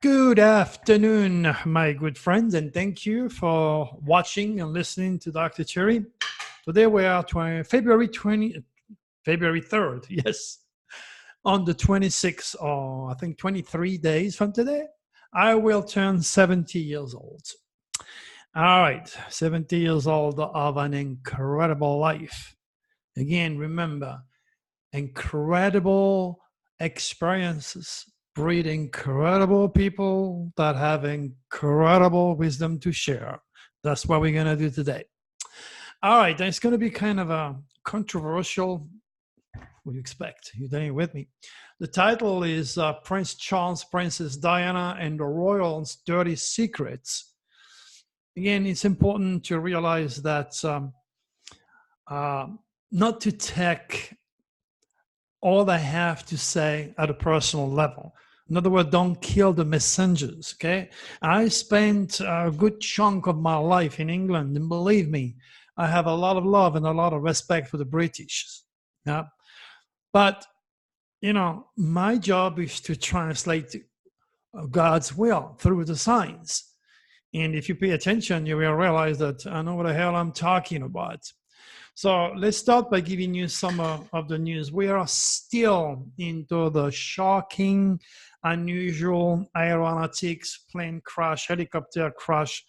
Good afternoon, my good friends, and thank you for watching and listening to Dr. Cherry. Today we are February 3rd, yes, on the 26th, or I think 23 days from today, I will turn 70 years old. All right, 70 years old of an incredible life. Again, remember, incredible experiences breed incredible people that have incredible wisdom to share. That's what we're going to do today. All right, it's going to be kind of a controversial. What do you expect? You're doing it with me. The title is Prince Charles, Princess Diana, and the Royals' Dirty Secrets. Again, it's important to realize that not to take all they have to say at a personal level. In other words, don't kill the messengers, okay? I spent a good chunk of my life in England, and believe me, I have a lot of love and a lot of respect for the British. Yeah? But, you know, my job is to translate God's will through the signs. And if you pay attention, you will realize that I know what the hell I'm talking about. So let's start by giving you some of the news. We are still into the shocking, unusual aeronautics, plane crash, helicopter crash,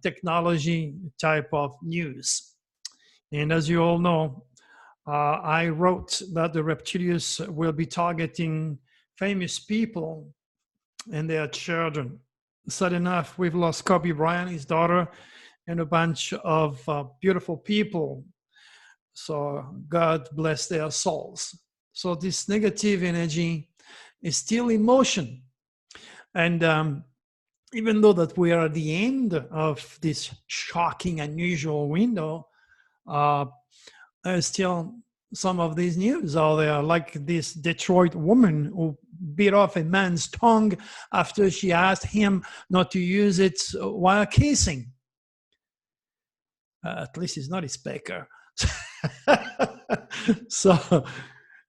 technology type of news. And as you all know, I wrote that the reptilians will be targeting famous people and their children. Sad enough, we've lost Kobe Bryant, his daughter, and a bunch of beautiful people. So God bless their souls. So this negative energy is still in motion. And even though that we are at the end of this shocking, unusual window, there's still some of these news out there, like this Detroit woman who bit off a man's tongue after she asked him not to use it while kissing. At least he's not his pecker. So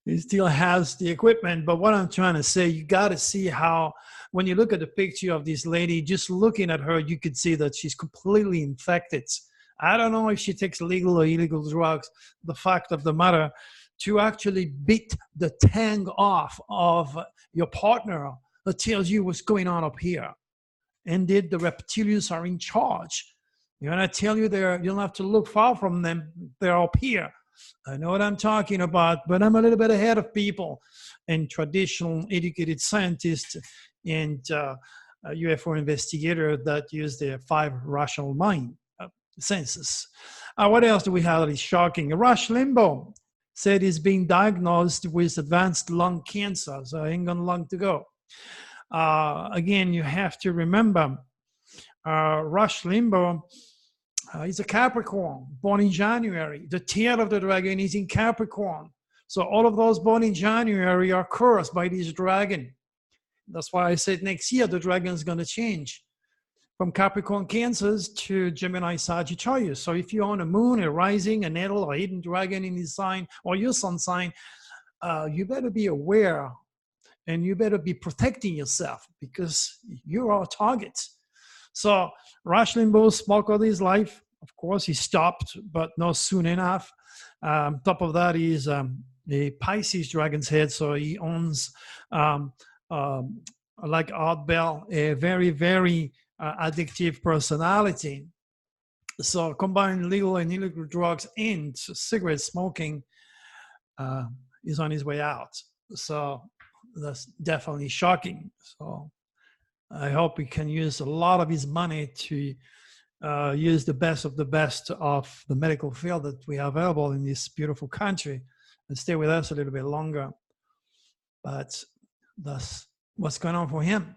he still has the equipment. But what I'm trying to say, you got to see how, when you look at the picture of this lady, just looking at her, you could see that she's completely infected. I don't know if she takes legal or illegal drugs. The fact of the matter, to actually beat the tongue off of your partner, that tells you what's going on up here. Indeed, the reptilians are in charge. And I tell you, you don't have to look far from them. They're up here. I know what I'm talking about, but I'm a little bit ahead of people and traditional educated scientists and UFO investigators that use their 5 rational mind senses. What else do we have that is shocking? Rush Limbaugh said he's being diagnosed with advanced lung cancer, so I ain't got long to go. Again, you have to remember, Rush Limbaugh, he's a Capricorn, born in January. The tail of the dragon is in Capricorn. So all of those born in January are cursed by this dragon. That's why I said next year the dragon is going to change from Capricorn Cancers to Gemini Sagittarius. So if you're on a moon, a rising, a natal, or hidden dragon in his sign, or your sun sign, you better be aware and you better be protecting yourself because you're our target. So Rush Limbaugh spoke of his life. Of course, he stopped, but not soon enough. Top of that is a Pisces dragon's head, so he owns, like Art Bell, a very, very addictive personality. So combine legal and illegal drugs and cigarette smoking, is on his way out. So that's definitely shocking. So I hope he can use a lot of his money to use the best of the medical field that we have available in this beautiful country and stay with us a little bit longer. But that's what's going on for him.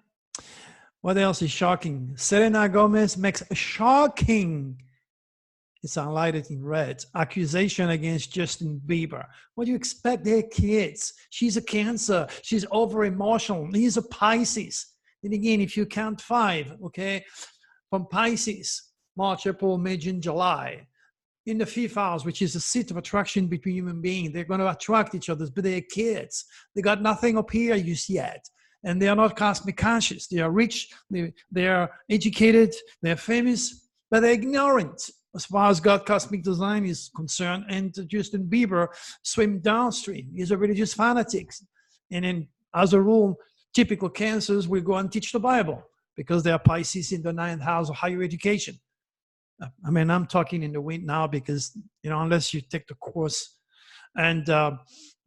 What else is shocking? Selena Gomez makes a shocking, it's highlighted in red, accusation against Justin Bieber. What do you expect? They're kids. She's a Cancer. She's over emotional. He's a Pisces. And again, if you count 5, okay, from Pisces, March, April, May, June, July, in the 5th house, which is the seat of attraction between human beings, they're going to attract each other, but they're kids. They got nothing up here just yet. and they are not cosmic conscious. They are rich, they are educated, they're famous, but they're ignorant as far as God cosmic design is concerned. And Justin Bieber swim downstream. He's a religious fanatic. And then, as a rule, typical Cancers will go and teach the Bible because they are Pisces in the 9th house of higher education. I mean, I'm talking in the wind now because, unless you take the course and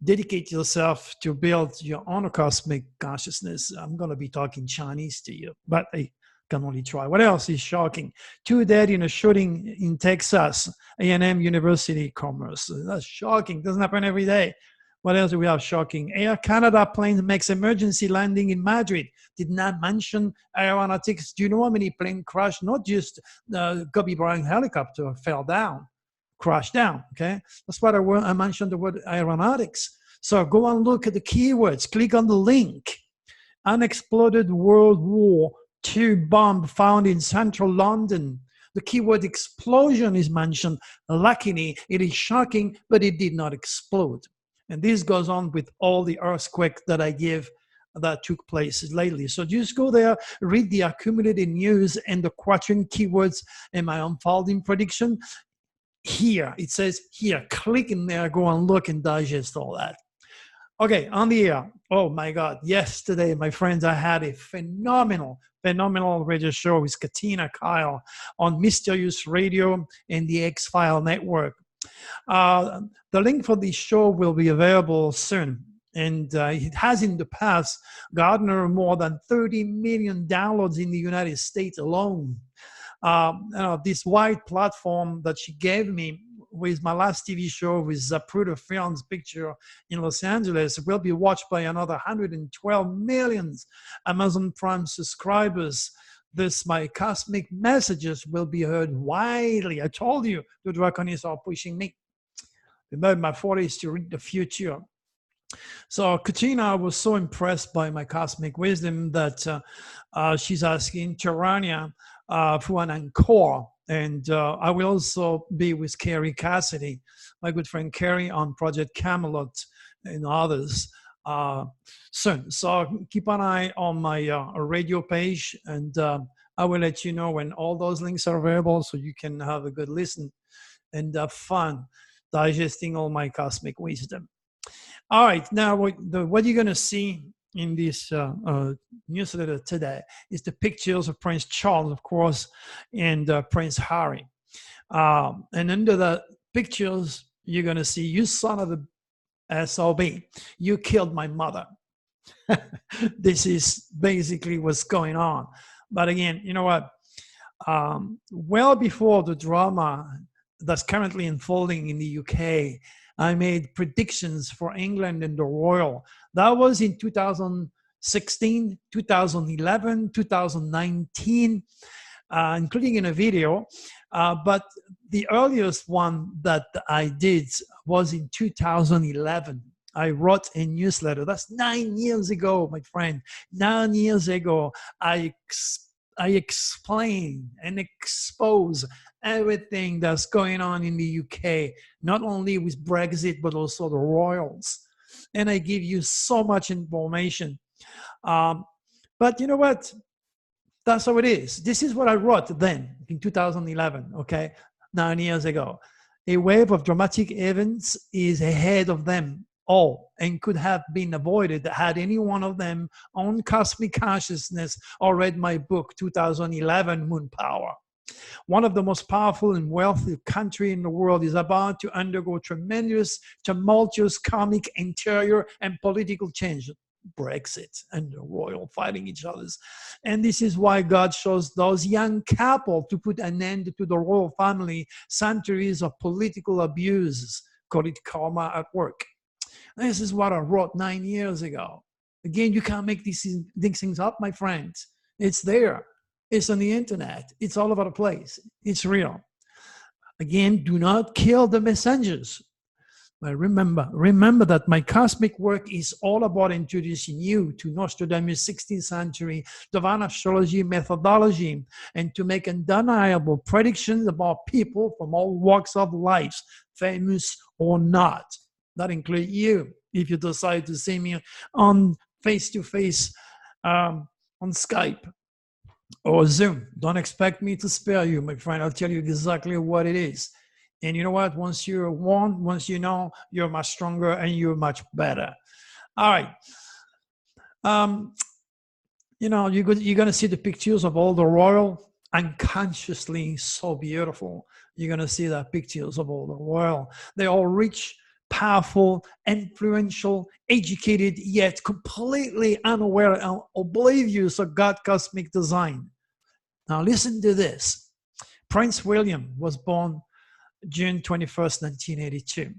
dedicate yourself to build your own cosmic consciousness, I'm going to be talking Chinese to you, but I can only try. What else is shocking? 2 dead in a shooting in Texas, A&M University Commerce. That's shocking. Doesn't happen every day. What else do we have shocking? Air Canada plane makes emergency landing in Madrid. Did not mention aeronautics. Do you know how many planes crashed? Not just the Kobe Bryant helicopter fell down, crashed down, okay? That's why I mentioned the word aeronautics. So go and look at the keywords. Click on the link. Unexploded World War II bomb found in central London. The keyword explosion is mentioned. Luckily, it is shocking, but it did not explode. And this goes on with all the earthquakes that I give that took place lately. So just go there, read the accumulated news and the quatrain keywords and my unfolding prediction. Here, it says here, click in there, go and look and digest all that. Okay, on the air. Oh my God, yesterday, my friends, I had a phenomenal radio show with Katina Kyle on Mysterious Radio and the X-File Network. The link for this show will be available soon. And it has in the past garnered more than 30 million downloads in the United States alone. This wide platform that she gave me with my last TV show with Zapruder Films Picture in Los Angeles will be watched by another 112 million Amazon Prime subscribers. My cosmic messages will be heard widely. I told you the draconists are pushing me. Remember, my 40s to read the future. So Katina was so impressed by my cosmic wisdom that she's asking Terania for an encore. And I will also be with Carrie Cassidy, my good friend Carrie, on Project Camelot and others soon. So keep an eye on my radio page, and I will let you know when all those links are available so you can have a good listen and have fun digesting all my cosmic wisdom. All right, now what you're going to see in this newsletter today is the pictures of Prince Charles, of course, and Prince Harry. And under the pictures, you're going to see, you son of a SOB, you killed my mother. This is basically what's going on. But again, you know what? Well before the drama that's currently unfolding in the UK, I made predictions for England and the royal. That was in 2016, 2011, 2019, including in a video. But the earliest one that I did was in 2011. I wrote a newsletter. That's 9 years ago, my friend. 9 years ago, I explain and expose everything that's going on in the UK, not only with Brexit, but also the royals. And I give you so much information. But you know what? That's how it is. This is what I wrote then in 2011, okay? 9 years ago. A wave of dramatic events is ahead of them all and could have been avoided had any one of them owned cosmic consciousness or read my book, 2011 Moon Power. One of the most powerful and wealthy countries in the world is about to undergo tremendous, tumultuous karmic interior and political change. Brexit and the royal fighting each other. And this is why God chose those young couple to put an end to the royal family centuries of political abuse. Call it karma at work. This is what I wrote 9 years ago. Again, you can't make these things up, my friends. It's there. It's on the internet. It's all over the place. It's real. Again, do not kill the messengers. But remember that my cosmic work is all about introducing you to Nostradamus' 16th century divine astrology methodology and to make undeniable predictions about people from all walks of life, famous or not. That includes you, if you decide to see me on face-to-face on Skype or Zoom. Don't expect me to spare you, my friend. I'll tell you exactly what it is. And you know what? Once you're warned, once you know, you're much stronger and you're much better. All right. You know, you're going to see the pictures of all the royal, unconsciously so beautiful. You're going to see the pictures of all the royal. They're all rich, powerful, influential, educated, yet completely unaware and oblivious of God's cosmic design. Now listen to this. Prince William was born June 21st, 1982.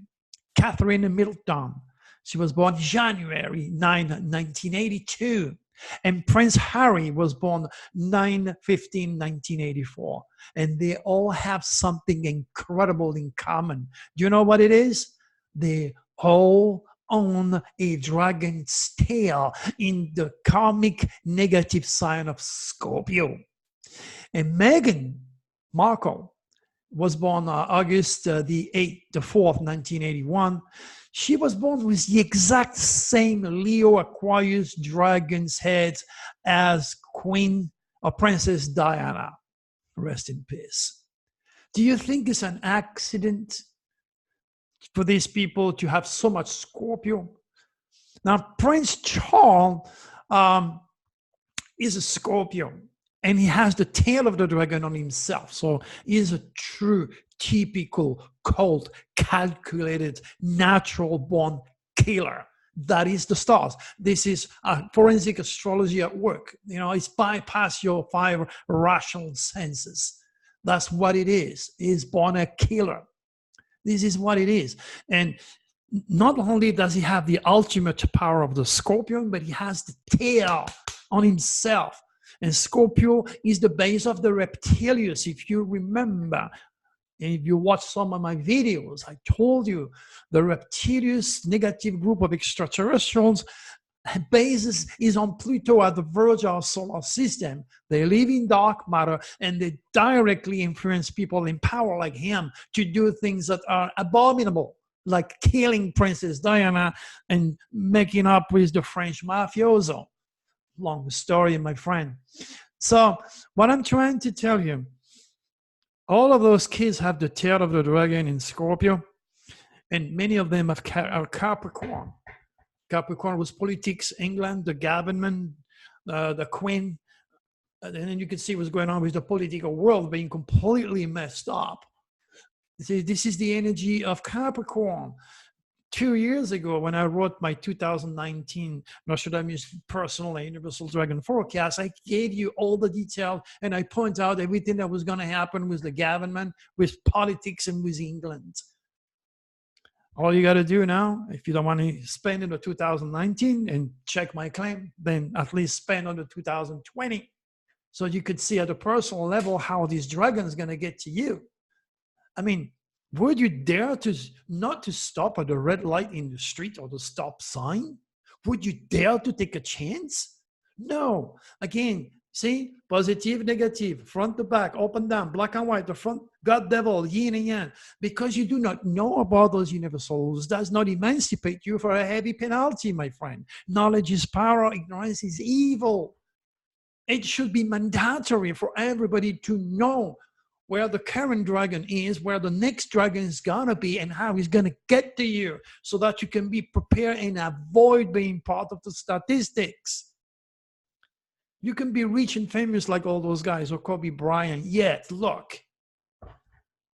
Catherine Middleton, she was born January 9, 1982. And Prince Harry was born 9/15/1984. And they all have something incredible in common. Do you know what it is? They all own a dragon's tail in the karmic negative sign of Scorpio. And Meghan Markle was born August the 4th, 1981. She was born with the exact same Leo Aquarius dragon's head as Queen or Princess Diana. Rest in peace. Do you think it's an accident for these people to have so much Scorpio? Now, Prince Charles is a Scorpio, and he has the tail of the dragon on himself. So he's a true, typical, cold, calculated, natural-born killer. That is the stars. This is forensic astrology at work. You know, it's bypass your 5 rational senses. That's what it is. He's born a killer. This is what it is. And not only does he have the ultimate power of the scorpion, but he has the tail on himself. And Scorpio is the base of the reptilians. If you remember, and if you watch some of my videos, I told you the reptilians negative group of extraterrestrials basis is on Pluto at the verge of our solar system. They live in dark matter and they directly influence people in power like him to do things that are abominable, like killing Princess Diana and making up with the French mafioso. Long story, my friend. So what I'm trying to tell you, all of those kids have the tail of the dragon in Scorpio, and many of them are Capricorn. Capricorn was politics, England, the government, the Queen, and then you can see what's going on with the political world being completely messed up. See, this is the energy of Capricorn. 2 years ago, when I wrote my 2019 Nostradamus Personal and Universal Dragon Forecast, I gave you all the details and I point out everything that was going to happen with the government, with politics, and with England. All you got to do now, if you don't want to spend in the 2019 and check my claim, then at least spend on the 2020. So you could see at a personal level how this dragon is going to get to you. I mean, would you dare to not to stop at the red light in the street or the stop sign? Would you dare to take a chance? No. Again, see, positive, negative, front to back, up and down, black and white, the front, God, devil, yin and yang. Because you do not know about those universal rules does not emancipate you for a heavy penalty, my friend. Knowledge is power, ignorance is evil. It should be mandatory for everybody to know where the current dragon is, where the next dragon is going to be, and how he's going to get to you so that you can be prepared and avoid being part of the statistics. You can be rich and famous like all those guys or Kobe Bryant, yet look,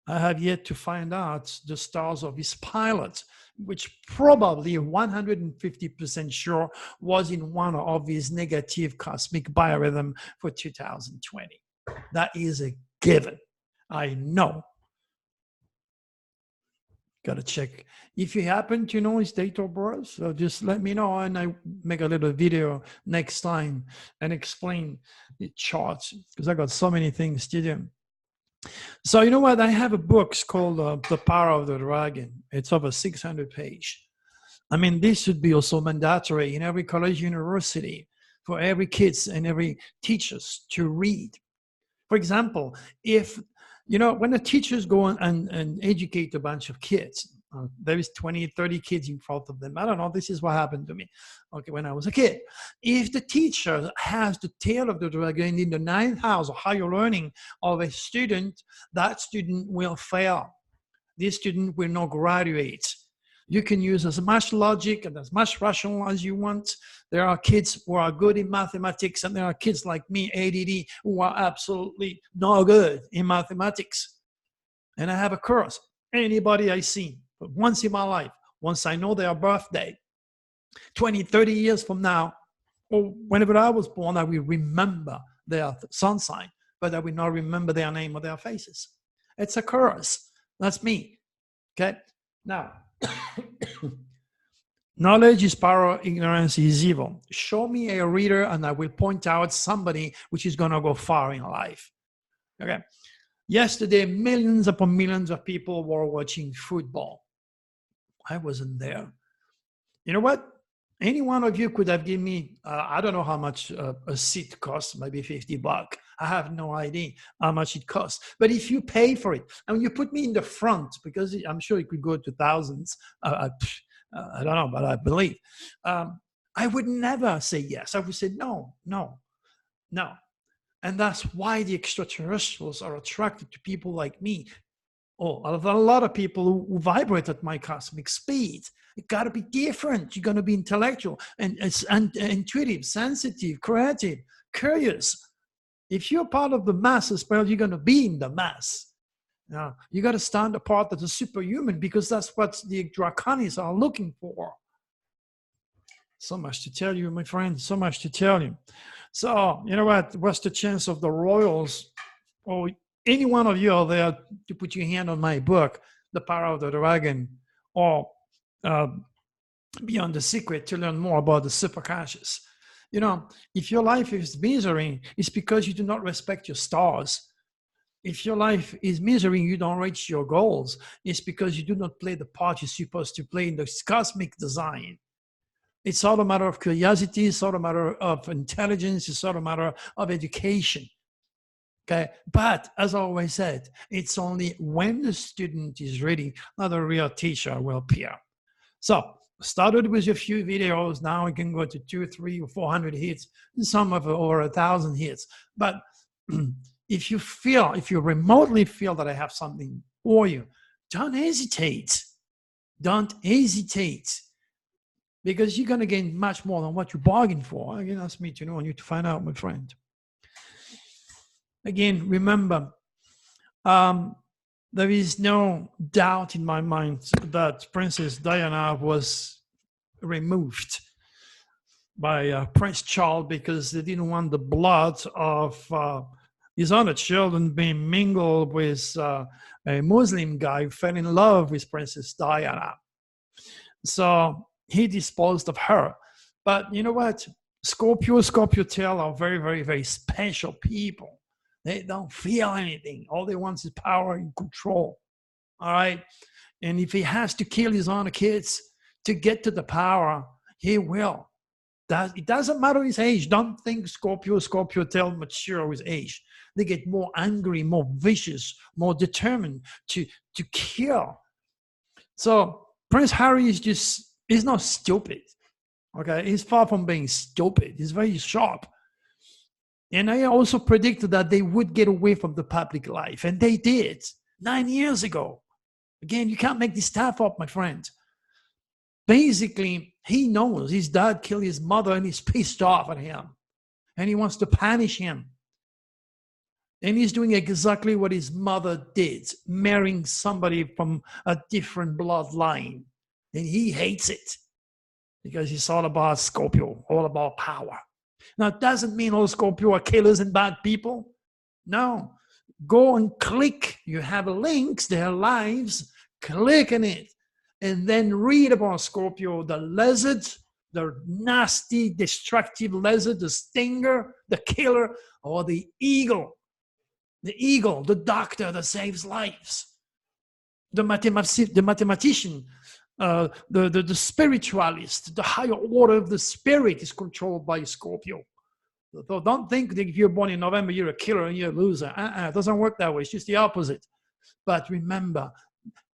I have yet to find out the stars of his pilot, which probably 150% sure was in one of his negative cosmic biorhythm for 2020. That is a given. I know. Got to check. If you happen to know his date of birth, so just let me know and I make a little video next time and explain the charts because I got so many things to do. So you know what? I have a book called The Power of the Dragon. It's over 600 pages. I mean, this should be also mandatory in every college, university, for every kids and every teachers to read. For example, if, you know, when the teachers go and educate a bunch of kids, There is 20, 30 kids in front of them. I don't know. This is what happened to me. Okay, when I was a kid. If the teacher has the tail of the dragon in the ninth house of higher learning of a student, that student will fail. This student will not graduate. You can use as much logic and as much rational as you want. There are kids who are good in mathematics, and there are kids like me, ADD, who are absolutely not good in mathematics. And I have a curse. Anybody I see, but once in my life, once I know their birthday, 20, 30 years from now, or whenever I was born, I will remember their sun sign, but I will not remember their name or their faces. It's a curse. That's me. Okay? Now, knowledge is power, ignorance is evil. Show me a reader and I will point out somebody which is going to go far in life. Okay? Yesterday, millions upon millions of people were watching football. I wasn't there. You know what? Any one of you could have given me, I don't know how much a seat costs, maybe $50. I have no idea how much it costs. But if you pay for it, and you put me in the front, because I'm sure it could go to thousands, I don't know, but I believe, I would never say yes. I would say no, no, no. And that's why the extraterrestrials are attracted to people like me. Oh, a lot of people who vibrate at my cosmic speed. It got to be different. You're going to be intellectual and intuitive, sensitive, creative, curious. If you're part of the masses, well, you're going to be in the mass. Now, you got to stand apart as a superhuman, because that's what the Draconis are looking for. So much to tell you, my friend. So much to tell you. So, you know what? What's the chance of the royals, or any one of you out there, to put your hand on my book, The Power of the Dragon, or Beyond the Secret, to learn more about the superconscious? You know, if your life is misery, it's because you do not respect your stars. If your life is misery, you don't reach your goals, it's because you do not play the part you're supposed to play in this cosmic design. It's all a matter of curiosity, it's all a matter of intelligence, it's all a matter of education. Okay, but as I always said, it's only when the student is ready that a real teacher will appear. So, started with a few videos, now we can go to 200, 300, or 400 hits, some of over 1,000 hits. But if you remotely feel that I have something for you, don't hesitate. Don't hesitate. Because you're going to gain much more than what you bargained for. Again, that's me to know and you to find out, my friend. Again, remember, there is no doubt in my mind that Princess Diana was removed by Prince Charles because they didn't want the blood of his other children being mingled with a Muslim guy who fell in love with Princess Diana. So he disposed of her. But you know what? Scorpio tail are very, very, very special people. They don't feel anything. All they want is power and control. All right? And if he has to kill his own kids to get to the power, he will. It doesn't matter his age. Don't think Scorpio tail mature with age. They get more angry, more vicious, more determined to kill. So Prince Harry he's not stupid. Okay? He's far from being stupid. He's very sharp. And I also predicted that they would get away from the public life. And they did 9 years ago. Again, you can't make this stuff up, my friend. Basically, he knows his dad killed his mother and he's pissed off at him. And he wants to punish him. And he's doing exactly what his mother did, marrying somebody from a different bloodline. And he hates it because it's all about Scorpio, all about power. Now, it doesn't mean all Scorpio are killers and bad people. No. Go and click. You have links, their lives. Click on it. And then read about Scorpio, the lizard, the nasty, destructive lizard, the stinger, the killer, or the eagle. The eagle, the doctor that saves lives. The mathematician, the spiritualist, the higher order of the spirit is controlled by Scorpio. So don't think that if you're born in November, you're a killer and you're a loser. It doesn't work that way. It's just the opposite. But remember,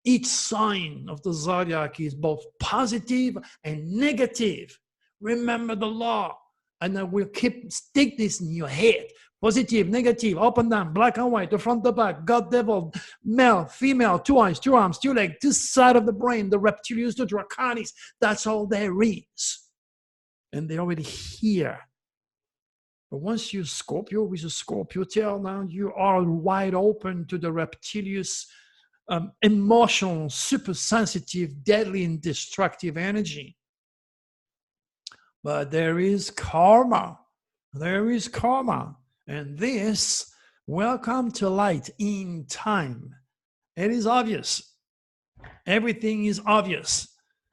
Each sign of the zodiac is both positive and negative. Remember the law, and I will stick this in your head. Positive, negative, up and down, black and white, the front, the back, God, devil, male, female, 2 eyes, 2 arms, 2 legs, this side of the brain, the reptilius, the draconis. That's all there is. And they're already here. But once you Scorpio with a Scorpio tail, now you are wide open to the reptilius, emotional, super sensitive, deadly, and destructive energy. But there is karma. There is karma. And this will come to light in time. It is obvious. Everything is obvious.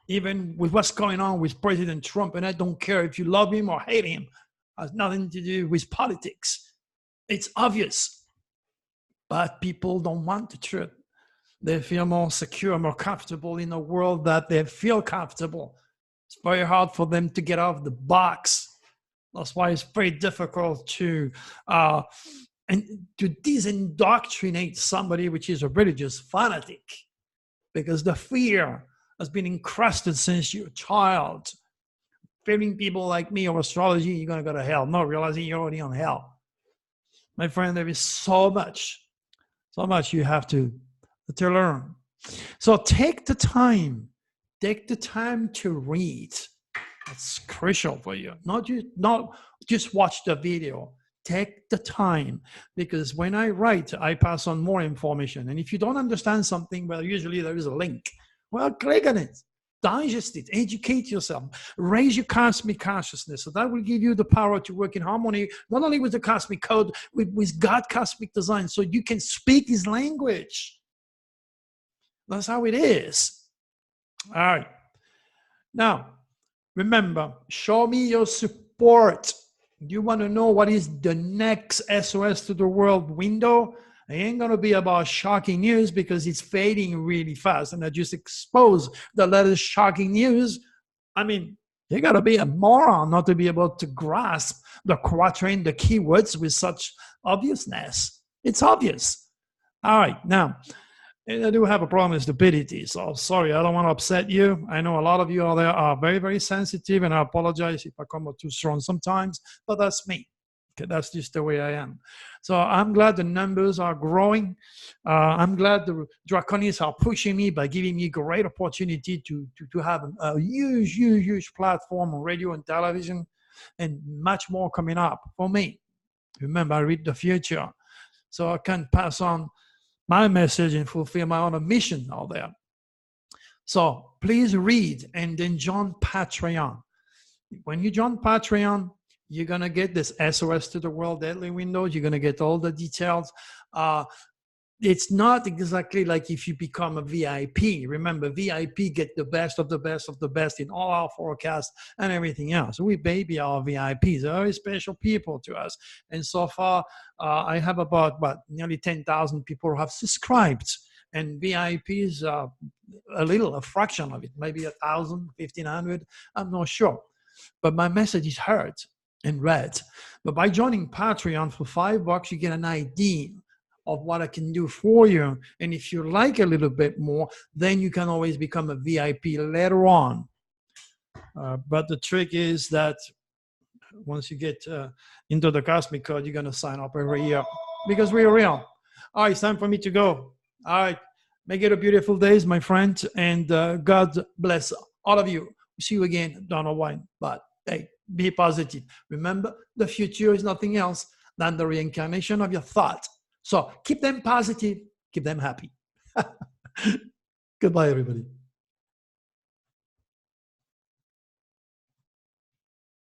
Even with what's going on with President Trump, and I don't care if you love him or hate him. It has nothing to do with politics. It's obvious. But people don't want the truth. They feel more secure, more comfortable in a world that they feel comfortable. It's very hard for them to get out of the box. That's why it's very difficult to disindoctrinate somebody which is a religious fanatic, because the fear has been encrusted since you're a child. Fearing people like me or astrology, you're going to go to hell. Not realizing you're already on hell. My friend, there is so much you have to learn. So take the time to read. That's crucial for you. Not just watch the video. Take the time, because when I write, I pass on more information. And if you don't understand something, well, usually there is a link. Well, click on it, digest it, educate yourself, raise your cosmic consciousness. So that will give you the power to work in harmony, not only with the cosmic code, with God cosmic design, so you can speak his language. That's how it is. All right. Now, remember, show me your support. You want to know what is the next SOS to the world window? It ain't going to be about shocking news, because it's fading really fast. And I just expose the latest shocking news. I mean, you got to be a moron not to be able to grasp the quatrain, the keywords with such obviousness. It's obvious. All right. Now, I do have a problem with stupidity. So sorry, I don't want to upset you. I know a lot of you out there are very, very sensitive, and I apologize if I come out too strong sometimes, but that's me. Okay, that's just the way I am. So I'm glad the numbers are growing. I'm glad the Draconis are pushing me by giving me great opportunity to have a huge platform on radio and television, and much more coming up for me. Remember, I read the future, so I can pass on my message and fulfill my own mission out there. So please read and then join Patreon. When you join Patreon, you're going to get this SOS to the World Deadly Window. You're going to get all the details. It's not exactly like if you become a VIP. Remember, VIP get the best of the best of the best in all our forecasts and everything else. We baby our VIPs, very special people to us. And so far, I have about nearly 10,000 people who have subscribed. And VIPs are a fraction of it, maybe 1,000, 1,500, I'm not sure. But my message is heard and read. But by joining Patreon for $5, you get an idea of what I can do for you. And if you like a little bit more, then you can always become a VIP later on. But the trick is that once you get into the Cosmic Code, you're going to sign up every year, because we're real. All right, it's time for me to go. All right, make it a beautiful day, my friend, and God bless all of you. See you again, don't know why, but hey, be positive. Remember, the future is nothing else than the reincarnation of your thought. So keep them positive, keep them happy. Goodbye, everybody.